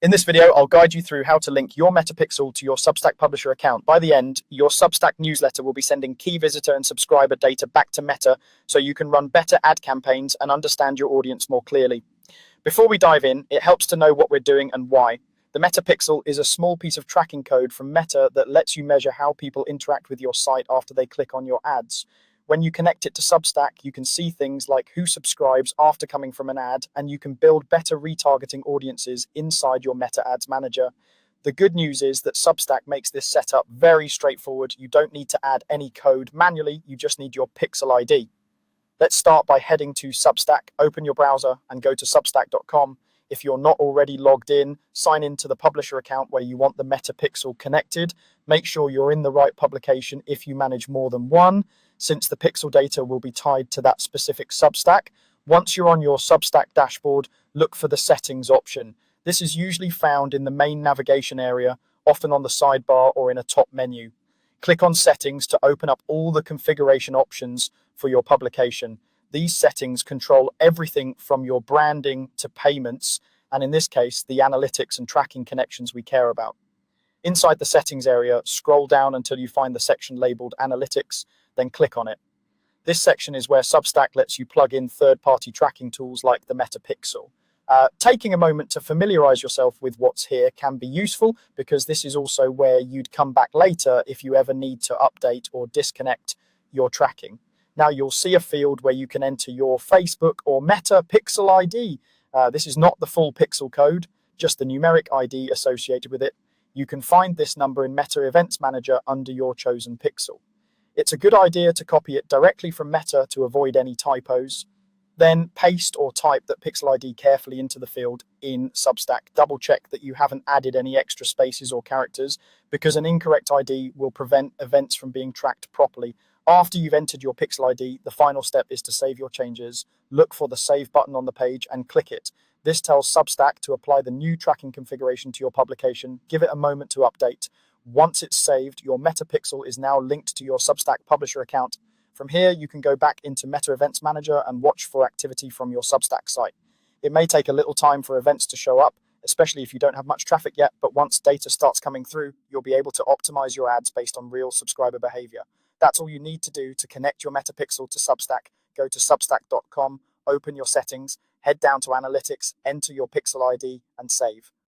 In this video, I'll guide you through how to link your Metapixel to your Substack publisher account. By the end, your Substack newsletter will be sending key visitor and subscriber data back to Meta so you can run better ad campaigns and understand your audience more clearly. Before we dive in, it helps to know what we're doing and why. The Metapixel is a small piece of tracking code from Meta that lets you measure how people interact with your site after they click on your ads. When you connect it to Substack, you can see things like who subscribes after coming from an ad, and you can build better retargeting audiences inside your Meta Ads Manager. The good news is that Substack makes this setup very straightforward. You don't need to add any code manually, you just need your Pixel ID. Let's start by heading to Substack. Open your browser and go to substack.com. If you're not already logged in, sign into the publisher account where you want the Metapixel connected. Make sure you're in the right publication if you manage more than one, since the pixel data will be tied to that specific Substack. Once you're on your Substack dashboard, look for the settings option. This is usually found in the main navigation area, often on the sidebar or in a top menu. Click on settings to open up all the configuration options for your publication. These settings control everything from your branding to payments, and in this case, the analytics and tracking connections we care about. Inside the settings area, scroll down until you find the section labeled Analytics, then click on it. This section is where Substack lets you plug in third-party tracking tools like the Metapixel. Taking a moment to familiarize yourself with what's here can be useful, because this is also where you'd come back later if you ever need to update or disconnect your tracking. Now you'll see a field where you can enter your Facebook or Meta Pixel ID. This is not the full pixel code, just the numeric ID associated with it. You can find this number in Meta Events Manager under your chosen pixel. It's a good idea to copy it directly from Meta to avoid any typos. Then paste or type that pixel ID carefully into the field in Substack. Double check that you haven't added any extra spaces or characters, because an incorrect ID will prevent events from being tracked properly. After you've entered your pixel ID, the final step is to save your changes. Look for the save button on the page and click it. This tells Substack to apply the new tracking configuration to your publication. Give it a moment to update. Once it's saved, your Metapixel is now linked to your Substack publisher account. From here, you can go back into Meta Events Manager and watch for activity from your Substack site. It may take a little time for events to show up, especially if you don't have much traffic yet, but once data starts coming through, you'll be able to optimize your ads based on real subscriber behavior. That's all you need to do to connect your Metapixel to Substack. Go to substack.com, open your settings, head down to Analytics, enter your Pixel ID, and save.